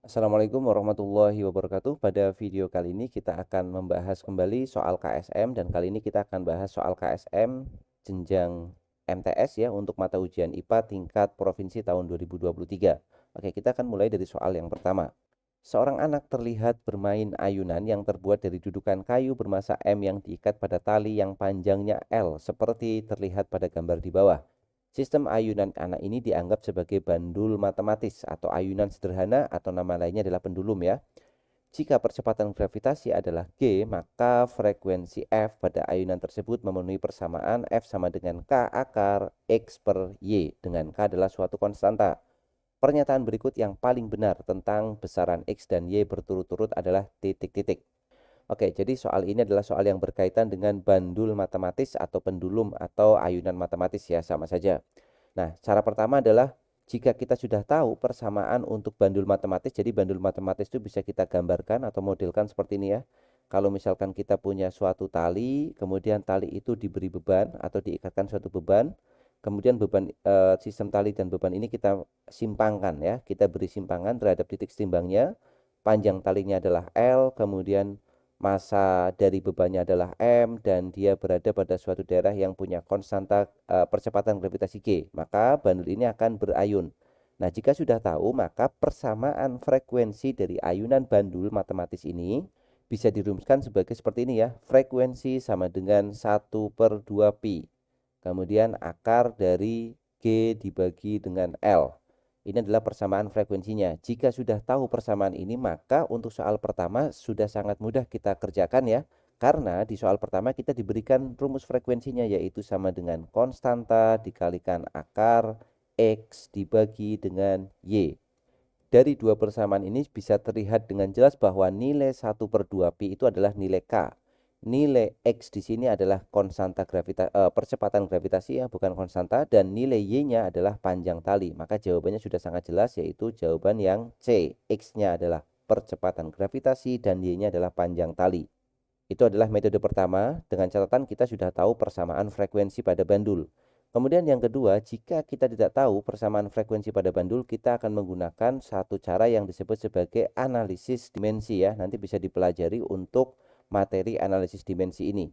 Assalamualaikum warahmatullahi wabarakatuh. Pada video kali ini kita akan membahas kembali soal KSM dan kali ini kita akan bahas soal KSM jenjang MTS ya untuk mata ujian IPA tingkat provinsi tahun 2023. Oke, kita akan mulai dari soal yang pertama. Seorang anak terlihat bermain ayunan yang terbuat dari dudukan kayu bermassa M yang diikat pada tali yang panjangnya L seperti terlihat pada gambar di bawah. Sistem ayunan anak ini dianggap sebagai bandul matematis atau ayunan sederhana atau nama lainnya adalah pendulum ya. Jika percepatan gravitasi adalah G, maka frekuensi F pada ayunan tersebut memenuhi persamaan F sama dengan K akar X per Y, dengan K adalah suatu konstanta. Pernyataan berikut yang paling benar tentang besaran X dan Y berturut-turut adalah titik-titik. Oke, jadi soal ini adalah soal yang berkaitan dengan bandul matematis atau pendulum atau ayunan matematis ya, sama saja. Nah, cara pertama adalah jika kita sudah tahu persamaan untuk bandul matematis, jadi bandul matematis itu bisa kita gambarkan atau modelkan seperti ini ya. Kalau misalkan kita punya suatu tali, kemudian tali itu diberi beban atau diikatkan suatu beban, kemudian beban sistem tali dan beban ini kita simpangkan ya, kita beri simpangan terhadap titik setimbangnya. Panjang talinya adalah L, kemudian massa dari bebannya adalah M dan dia berada pada suatu daerah yang punya konstanta percepatan gravitasi G, maka bandul ini akan berayun. Nah, jika sudah tahu, maka persamaan frekuensi dari ayunan bandul matematis ini bisa dirumuskan sebagai seperti ini ya. Frekuensi sama dengan 1/2 pi. Kemudian akar dari G dibagi dengan L. Ini adalah persamaan frekuensinya. Jika sudah tahu persamaan ini, maka untuk soal pertama sudah sangat mudah kita kerjakan ya. Karena di soal pertama kita diberikan rumus frekuensinya, yaitu sama dengan konstanta dikalikan akar X dibagi dengan Y. Dari dua persamaan ini bisa terlihat dengan jelas bahwa nilai 1/2 pi itu adalah nilai K. Nilai X di sini adalah konstanta percepatan gravitasi ya, bukan konstanta, dan nilai Y-nya adalah panjang tali. Maka jawabannya sudah sangat jelas, yaitu jawaban yang C. X-nya adalah percepatan gravitasi dan Y-nya adalah panjang tali. Itu adalah metode pertama, dengan catatan kita sudah tahu persamaan frekuensi pada bandul. Kemudian yang kedua, jika kita tidak tahu persamaan frekuensi pada bandul, kita akan menggunakan satu cara yang disebut sebagai analisis dimensi ya. Nanti bisa dipelajari untuk materi analisis dimensi ini.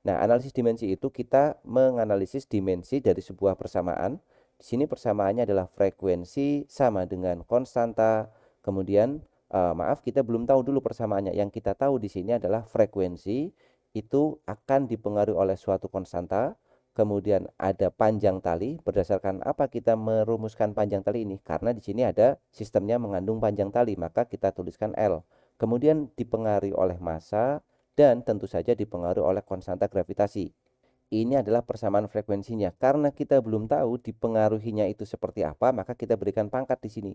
Nah, analisis dimensi itu kita menganalisis dimensi dari sebuah persamaan. Di sini persamaannya adalah frekuensi sama dengan konstanta. Kemudian maaf, kita belum tahu dulu persamaannya. Yang kita tahu di sini adalah frekuensi itu akan dipengaruhi oleh suatu konstanta. Kemudian ada panjang tali. Berdasarkan apa kita merumuskan panjang tali ini? Karena di sini ada sistemnya mengandung panjang tali, maka kita tuliskan L. Kemudian dipengaruhi oleh massa dan tentu saja dipengaruhi oleh konstanta gravitasi. Ini adalah persamaan frekuensinya. Karena kita belum tahu dipengaruhinya itu seperti apa, maka kita berikan pangkat di sini.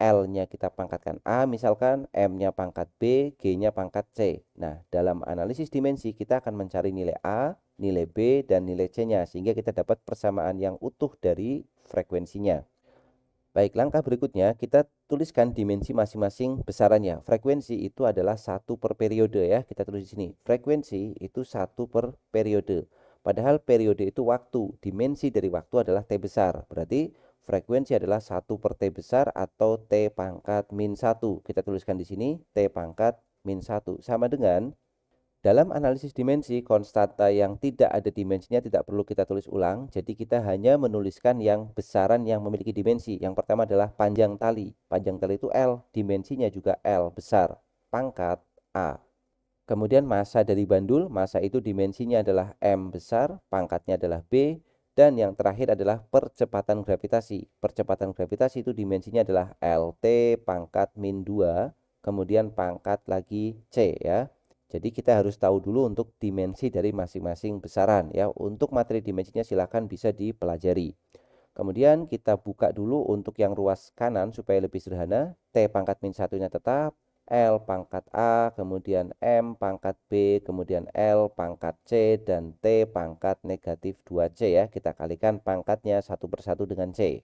L-nya kita pangkatkan A misalkan, M-nya pangkat B, G-nya pangkat C. Nah, dalam analisis dimensi kita akan mencari nilai A, nilai B, dan nilai C-nya sehingga kita dapat persamaan yang utuh dari frekuensinya. Baik, langkah berikutnya kita tuliskan dimensi masing-masing besarannya. Frekuensi itu adalah 1/periode ya. Kita tulis di sini. Frekuensi itu 1/periode. Padahal periode itu waktu. Dimensi dari waktu adalah T besar. Berarti frekuensi adalah 1/T besar atau T pangkat min 1. Kita tuliskan di sini T pangkat min 1. Sama dengan dalam analisis dimensi, konstanta yang tidak ada dimensinya tidak perlu kita tulis ulang. Jadi kita hanya menuliskan yang besaran yang memiliki dimensi. Yang pertama adalah panjang tali. Panjang tali itu L, dimensinya juga L besar, pangkat A. Kemudian massa dari bandul, massa itu dimensinya adalah M besar, pangkatnya adalah B. Dan yang terakhir adalah percepatan gravitasi. Percepatan gravitasi itu dimensinya adalah LT pangkat min 2, kemudian pangkat lagi C ya. Jadi kita harus tahu dulu untuk dimensi dari masing-masing besaran ya. Untuk materi dimensinya silahkan bisa dipelajari. Kemudian kita buka dulu untuk yang ruas kanan supaya lebih sederhana. T pangkat min 1-nya tetap, L pangkat A, kemudian M pangkat B, kemudian L pangkat C, dan T pangkat negatif 2C ya. Kita kalikan pangkatnya satu persatu dengan C.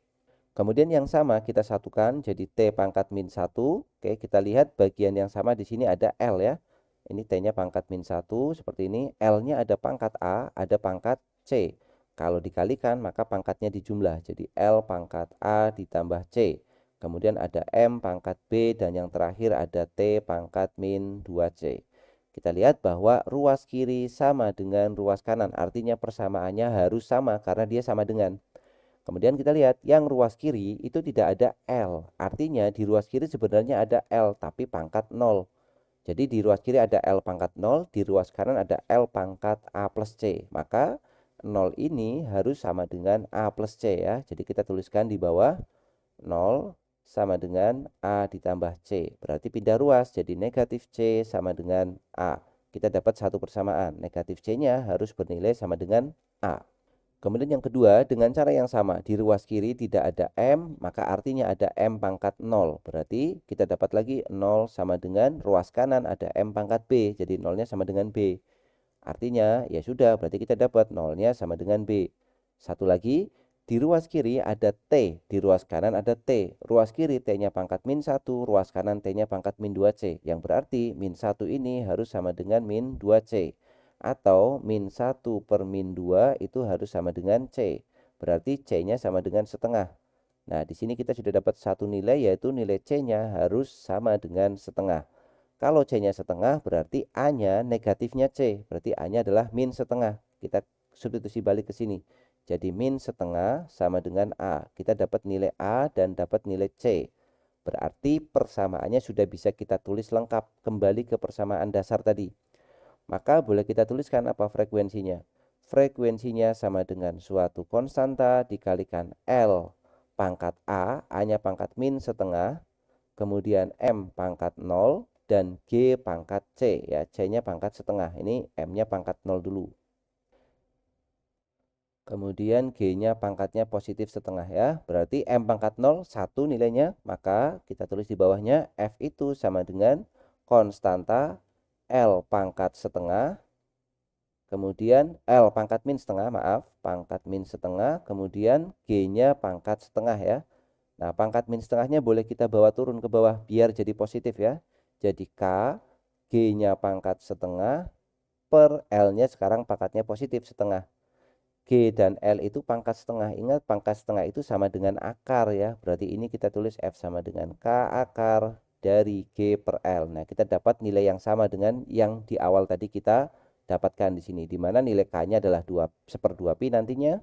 Kemudian yang sama kita satukan jadi T pangkat min 1. Oke, kita lihat bagian yang sama di sini ada L ya. Ini T-nya pangkat min 1 seperti ini. L-nya ada pangkat A, ada pangkat C. Kalau dikalikan maka pangkatnya dijumlah. Jadi L pangkat A ditambah C. kemudian ada M pangkat B, dan yang terakhir ada T pangkat min 2C. Kita lihat bahwa ruas kiri sama dengan ruas kanan, artinya persamaannya harus sama karena dia sama dengan. Kemudian kita lihat yang ruas kiri itu tidak ada L, artinya di ruas kiri sebenarnya ada L tapi pangkat 0. Jadi di ruas kiri ada L pangkat 0, di ruas kanan ada L pangkat A plus C. Maka 0 ini harus sama dengan A plus C ya. Jadi kita tuliskan di bawah 0 sama dengan A ditambah C. Berarti pindah ruas, jadi negatif C sama dengan A. Kita dapat satu persamaan, negatif C-nya harus bernilai sama dengan A. Kemudian yang kedua, dengan cara yang sama, di ruas kiri tidak ada M, maka artinya ada M pangkat 0. Berarti kita dapat lagi 0 sama dengan ruas kanan ada M pangkat B, jadi 0-nya sama dengan B. Artinya ya sudah, berarti kita dapat 0-nya sama dengan B. Satu lagi, di ruas kiri ada T, di ruas kanan ada T. Ruas kiri T-nya pangkat min 1, ruas kanan T-nya pangkat min 2C. Yang berarti min 1 ini harus sama dengan min 2C. Atau min 1 per min 2 itu harus sama dengan C. Berarti C-nya sama dengan setengah. Nah, di sini kita sudah dapat satu nilai, yaitu nilai C-nya harus sama dengan setengah. Kalau C-nya setengah, berarti A-nya negatifnya C. Berarti A-nya adalah min setengah. Kita substitusi balik ke sini. Jadi min setengah sama dengan A. Kita dapat nilai A dan dapat nilai C. Berarti persamaannya sudah bisa kita tulis lengkap. Kembali ke persamaan dasar tadi. Maka boleh kita tuliskan apa frekuensinya. Frekuensinya sama dengan suatu konstanta dikalikan L pangkat A, A-nya pangkat min setengah, kemudian M pangkat 0, dan G pangkat C. Ya, C-nya pangkat setengah. Ini M-nya pangkat 0 dulu. Kemudian G-nya pangkatnya positif setengah ya. Berarti M pangkat 0, 1 nilainya. Maka kita tulis di bawahnya F itu sama dengan konstanta L pangkat setengah, kemudian L pangkat min setengah, maaf, pangkat min setengah, kemudian G-nya pangkat setengah ya. Nah, pangkat min setengahnya boleh kita bawa turun ke bawah biar jadi positif ya. Jadi K, G-nya pangkat setengah, per L-nya sekarang pangkatnya positif setengah. G dan L itu pangkat setengah. Ingat, pangkat setengah itu sama dengan akar ya. Berarti ini kita tulis F sama dengan K akar dari G per L. Nah, kita dapat nilai yang sama dengan yang di awal tadi kita dapatkan di sini, di mana nilai K-nya adalah 1/2 pi nantinya.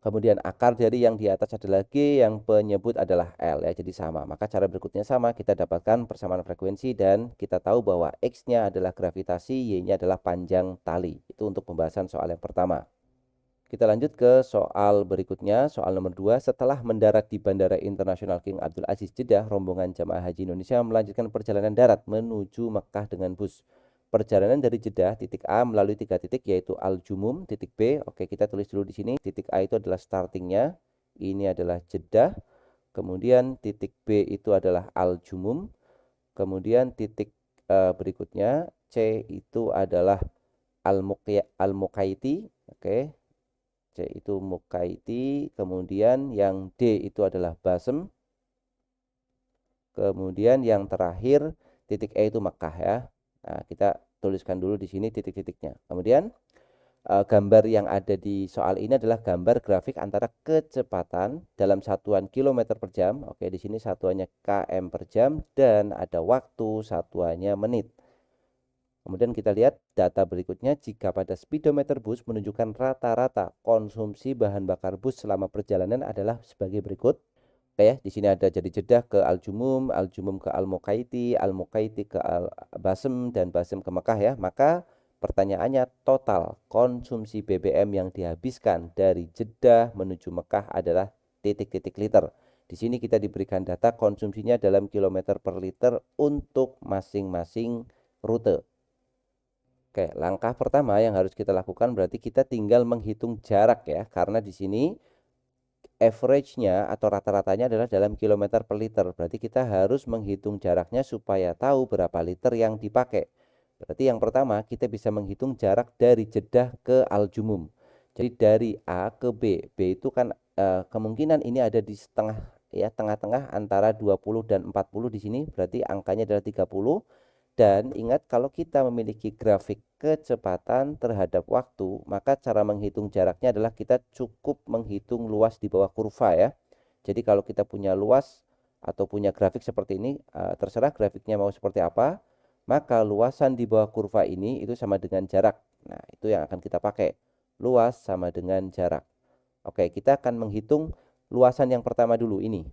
Kemudian akar dari yang di atas adalah G, yang penyebut adalah L ya, jadi sama. Maka cara berikutnya sama, kita dapatkan persamaan frekuensi dan kita tahu bahwa X-nya adalah gravitasi, Y-nya adalah panjang tali. Itu untuk pembahasan soal yang pertama. Kita lanjut ke soal berikutnya, soal nomor 2. Setelah mendarat di Bandara Internasional King Abdul Aziz Jeddah, rombongan jamaah haji Indonesia melanjutkan perjalanan darat menuju Mekkah dengan bus. Perjalanan dari Jeddah titik A melalui 3 titik, yaitu Al-Jumum, titik B. Oke, kita tulis dulu di sini. Titik A itu adalah startingnya. Ini adalah Jeddah. Kemudian titik B itu adalah Al-Jumum. Kemudian titik berikutnya C itu adalah Al-Muqaiti. Oke. C itu Mukaiti, kemudian yang D itu adalah Basem, kemudian yang terakhir titik E itu Mekah ya. Nah, kita tuliskan dulu di sini titik-titiknya. Kemudian gambar yang ada di soal ini adalah gambar grafik antara kecepatan dalam satuan kilometer per jam. Oke, di sini satuannya km per jam dan ada waktu satuannya menit. Kemudian kita lihat data berikutnya, jika pada speedometer bus menunjukkan rata-rata konsumsi bahan bakar bus selama perjalanan adalah sebagai berikut. Oke ya, di sini ada jadi Jeddah ke Al-Jumum, Al-Jumum ke Al-Muqaiti, Al-Muqaiti ke Al-Basem, dan Basem ke Mekah ya. Maka pertanyaannya, total konsumsi BBM yang dihabiskan dari Jeddah menuju Mekah adalah titik-titik liter. Di sini kita diberikan data konsumsinya dalam kilometer per liter untuk masing-masing rute. Oke, langkah pertama yang harus kita lakukan berarti kita tinggal menghitung jarak ya, karena di sini average-nya atau rata-ratanya adalah dalam kilometer per liter. Berarti kita harus menghitung jaraknya supaya tahu berapa liter yang dipakai. Berarti yang pertama kita bisa menghitung jarak dari Jeddah ke Al-Jumum. Jadi dari A ke B. B itu kan kemungkinan ini ada di setengah ya, tengah-tengah antara 20 dan 40 di sini. Berarti angkanya adalah 30. Dan ingat, kalau kita memiliki grafik kecepatan terhadap waktu, maka cara menghitung jaraknya adalah kita cukup menghitung luas di bawah kurva ya. Jadi kalau kita punya luas atau punya grafik seperti ini, terserah grafiknya mau seperti apa, maka luasan di bawah kurva ini itu sama dengan jarak. Nah, itu yang akan kita pakai. Luas sama dengan jarak. Oke, kita akan menghitung luasan yang pertama dulu ini.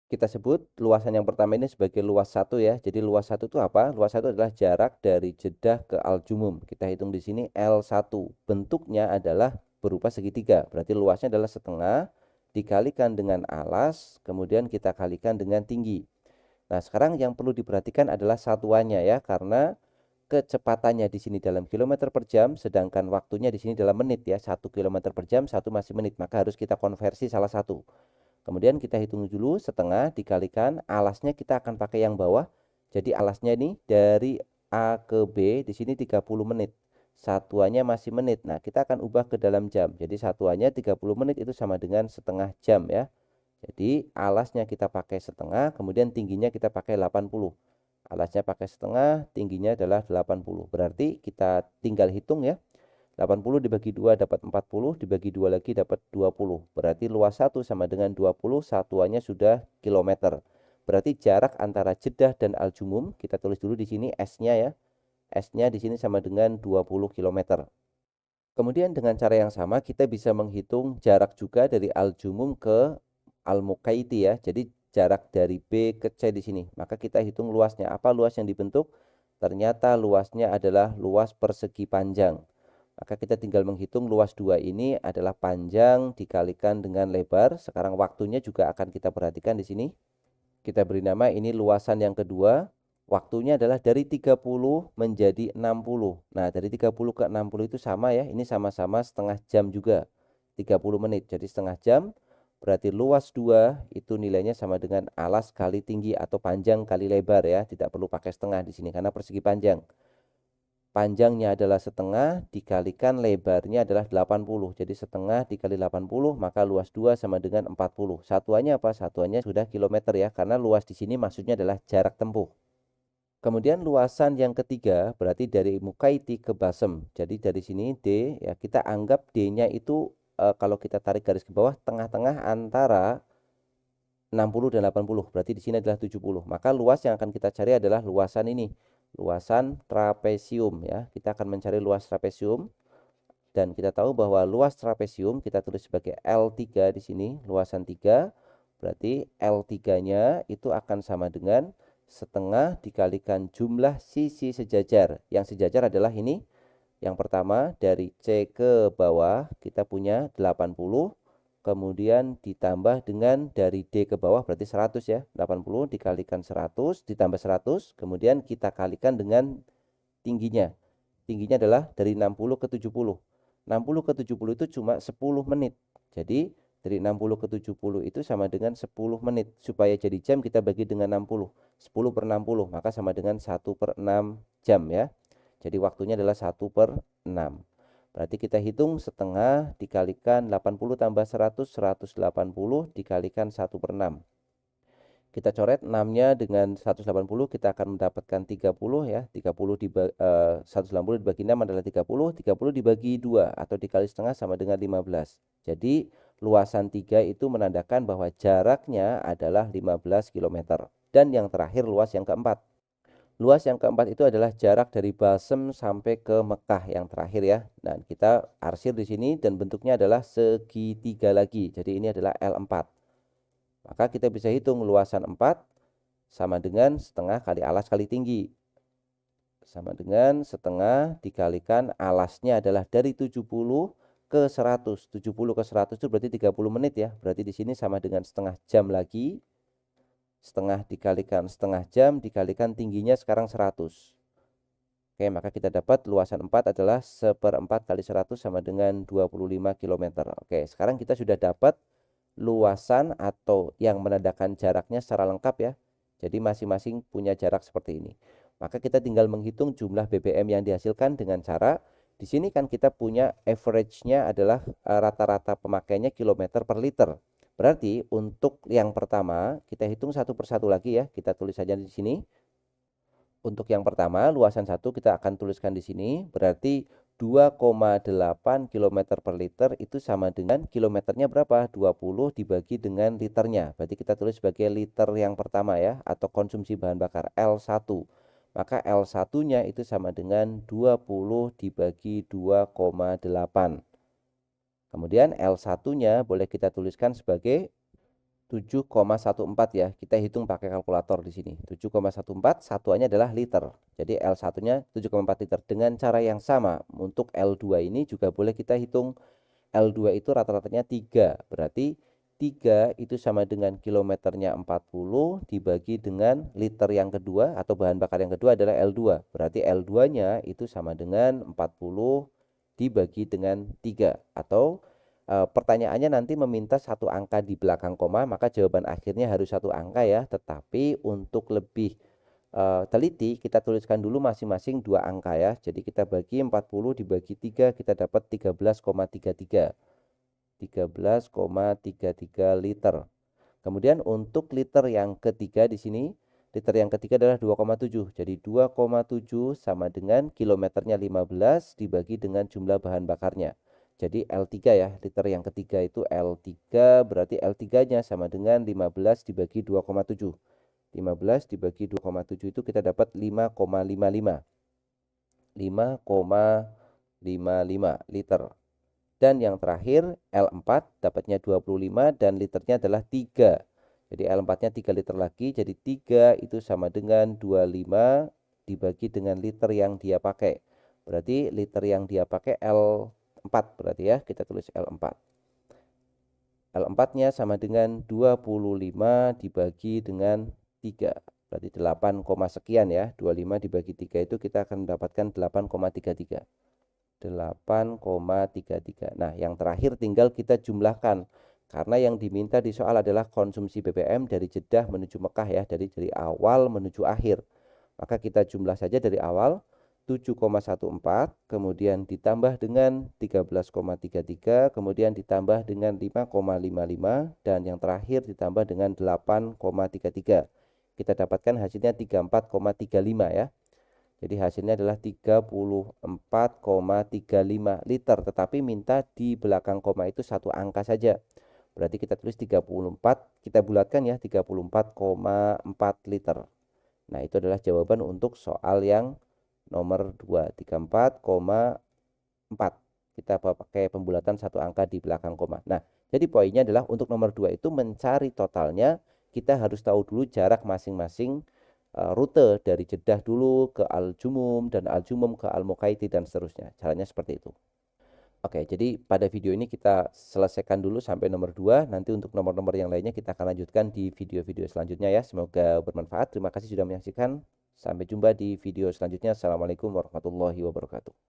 Kita sebut luasan yang pertama ini sebagai luas 1 ya. Jadi luas 1 itu apa? Luas 1 adalah jarak dari jedah ke aljumum. Kita hitung di sini L1. Bentuknya adalah berupa segitiga. Berarti luasnya adalah setengah dikalikan dengan alas, kemudian kita kalikan dengan tinggi. Nah, sekarang yang perlu diperhatikan adalah satuannya ya, karena kecepatannya di sini dalam kilometer per jam, sedangkan waktunya di sini dalam menit ya. 1 kilometer per jam, 1 masih menit. Maka harus kita konversi salah satu. Kemudian kita hitung dulu setengah dikalikan alasnya, kita akan pakai yang bawah. Jadi alasnya ini dari A ke B di sini 30 menit. Satuannya masih menit. Nah, kita akan ubah ke dalam jam. Jadi satuannya 30 menit itu sama dengan setengah jam ya. Jadi alasnya kita pakai setengah, kemudian tingginya kita pakai 80. Alasnya pakai setengah, tingginya adalah 80. Berarti kita tinggal hitung ya. 80 dibagi 2 dapat 40, dibagi 2 lagi dapat 20. Berarti luas 1 sama dengan 20, satuannya sudah kilometer. Berarti jarak antara jedah dan aljumum, kita tulis dulu di sini S-nya ya. S-nya di sini sama dengan 20 km. Kemudian dengan cara yang sama kita bisa menghitung jarak juga dari aljumum ke al-muqaiti ya. Jadi jarak dari B ke C di sini. Maka kita hitung luasnya. Apa luas yang dibentuk? Ternyata luasnya adalah luas persegi panjang. Maka kita tinggal menghitung luas 2 ini adalah panjang dikalikan dengan lebar. Sekarang waktunya juga akan kita perhatikan di sini. Kita beri nama ini luasan yang kedua. Waktunya adalah dari 30 menjadi 60. Nah, dari 30 ke 60 itu sama ya. Ini sama-sama setengah jam juga. 30 menit. Jadi setengah jam. Berarti luas 2 itu nilainya sama dengan alas kali tinggi atau panjang kali lebar ya. Tidak perlu pakai setengah di sini karena persegi panjang. Panjangnya adalah setengah dikalikan lebarnya adalah 80. Jadi setengah dikali 80 maka luas 2 sama dengan 40. Satuannya apa? Satuannya sudah kilometer ya, karena luas di sini maksudnya adalah jarak tempuh. Kemudian luasan yang ketiga berarti dari mukaiti ke basem. Jadi dari sini D ya, kita anggap D-nya itu kalau kita tarik garis ke bawah tengah-tengah antara 60 dan 80. Berarti di sini adalah 70. Maka luas yang akan kita cari adalah luasan ini. Luasan trapesium ya. Kita akan mencari luas trapesium dan kita tahu bahwa luas trapesium kita tulis sebagai L3 di sini, luasan 3. Berarti L3-nya itu akan sama dengan setengah dikalikan jumlah sisi sejajar. Yang sejajar adalah ini. Yang pertama dari C ke bawah kita punya 80, kemudian ditambah dengan dari D ke bawah berarti 100 ya. 80 dikalikan 100 ditambah 100, kemudian kita kalikan dengan tingginya. Tingginya adalah dari 60 ke 70. 60 ke 70 itu cuma 10 menit. Jadi dari 60 ke 70 itu sama dengan 10 menit. Supaya jadi jam kita bagi dengan 60. 10 per 60 maka sama dengan 1 per 6 jam ya. Jadi waktunya adalah 1 per 6. Berarti kita hitung setengah dikalikan 80 tambah 100, 180 dikalikan 1 per 6. Kita coret 6-nya dengan 180, kita akan mendapatkan 30 ya. 180 dibagi 6 adalah 30, 30 dibagi 2 atau dikali setengah sama dengan 15. Jadi luasan 3 itu menandakan bahwa jaraknya adalah 15 km. Dan yang terakhir luas yang keempat. Luas yang keempat itu adalah jarak dari Basem sampai ke Mekah yang terakhir ya. Dan kita arsir di sini dan bentuknya adalah segitiga lagi. Jadi ini adalah L4. Maka kita bisa hitung luasan 4 sama dengan setengah kali alas kali tinggi. Sama dengan setengah dikalikan alasnya adalah dari 70 ke 100. 70 ke 100 itu berarti 30 menit ya. Berarti di sini sama dengan setengah jam lagi. Setengah dikalikan setengah jam dikalikan tingginya sekarang 100. Oke, maka kita dapat luasan 4 adalah 1/4 kali 100 sama dengan 25 km. Oke, sekarang kita sudah dapat luasan atau yang menandakan jaraknya secara lengkap ya. Jadi masing-masing punya jarak seperti ini. Maka kita tinggal menghitung jumlah BBM yang dihasilkan dengan cara di sini kan kita punya average-nya adalah rata-rata pemakaiannya kilometer per liter. Berarti untuk yang pertama kita hitung satu persatu lagi ya. Kita tulis saja di sini. Untuk yang pertama luasan 1 kita akan tuliskan di sini. Berarti 2,8 km per liter itu sama dengan kilometernya berapa? 20 dibagi dengan liternya. Berarti kita tulis sebagai liter yang pertama ya, atau konsumsi bahan bakar L1. Maka L1-nya itu sama dengan 20 dibagi 2,8. Kemudian L1-nya boleh kita tuliskan sebagai 7,14 ya. Kita hitung pakai kalkulator di sini. 7,14 satuannya adalah liter. Jadi L1-nya 7,4 liter. Dengan cara yang sama untuk L2 ini juga boleh kita hitung. L2 itu rata-ratanya 3. Berarti 3 itu sama dengan kilometernya 40 dibagi dengan liter yang kedua atau bahan bakar yang kedua adalah L2. Berarti L2-nya itu sama dengan 40 dibagi dengan 3 atau pertanyaannya nanti meminta satu angka di belakang koma, maka jawaban akhirnya harus satu angka ya. Tetapi untuk lebih teliti, kita tuliskan dulu masing-masing dua angka ya. Jadi kita bagi 40 dibagi 3, kita dapat 13,33. 13,33 liter. Kemudian untuk liter yang ketiga di sini, liter yang ketiga adalah 2,7. Jadi 2,7 sama dengan kilometernya 15 dibagi dengan jumlah bahan bakarnya. Jadi L3 ya, liter yang ketiga itu L3, berarti L3-nya sama dengan 15 dibagi 2,7. 15 dibagi 2,7 itu kita dapat 5,55. 5,55 liter. Dan yang terakhir L4 dapatnya 25 dan liternya adalah 3. Jadi L4-nya 3 liter lagi, jadi 3 itu sama dengan 25 dibagi dengan liter yang dia pakai. Berarti liter yang dia pakai L4 berarti ya, kita tulis L4. L4-nya sama dengan 25 dibagi dengan 3. Berarti 8, sekian ya. 25 dibagi 3 itu kita akan mendapatkan 8,33. 8,33. Nah, yang terakhir tinggal kita jumlahkan. Karena yang diminta di soal adalah konsumsi BBM dari Jeddah menuju Mekah ya, dari awal menuju akhir. Maka kita jumlah saja dari awal 7,14, kemudian ditambah dengan 13,33, kemudian ditambah dengan 5,55, dan yang terakhir ditambah dengan 8,33. Kita dapatkan hasilnya 34,35 ya. Jadi hasilnya adalah 34,35 liter, tetapi minta di belakang koma itu satu angka saja. Berarti kita tulis 34, kita bulatkan ya, 34,4 liter. Nah, itu adalah jawaban untuk soal yang nomor 2, 34,4. Kita pakai pembulatan satu angka di belakang koma. Nah, jadi poinnya adalah untuk nomor 2 itu mencari totalnya, kita harus tahu dulu jarak masing-masing rute dari Jeddah dulu ke Al-Jumum dan Al-Jumum ke Al-Muqaiti dan seterusnya. Caranya seperti itu. Oke, jadi pada video ini kita selesaikan dulu sampai nomor 2. Nanti untuk nomor-nomor yang lainnya kita akan lanjutkan di video-video selanjutnya ya. Semoga bermanfaat. Terima kasih sudah menyaksikan. Sampai jumpa di video selanjutnya. Assalamualaikum warahmatullahi wabarakatuh.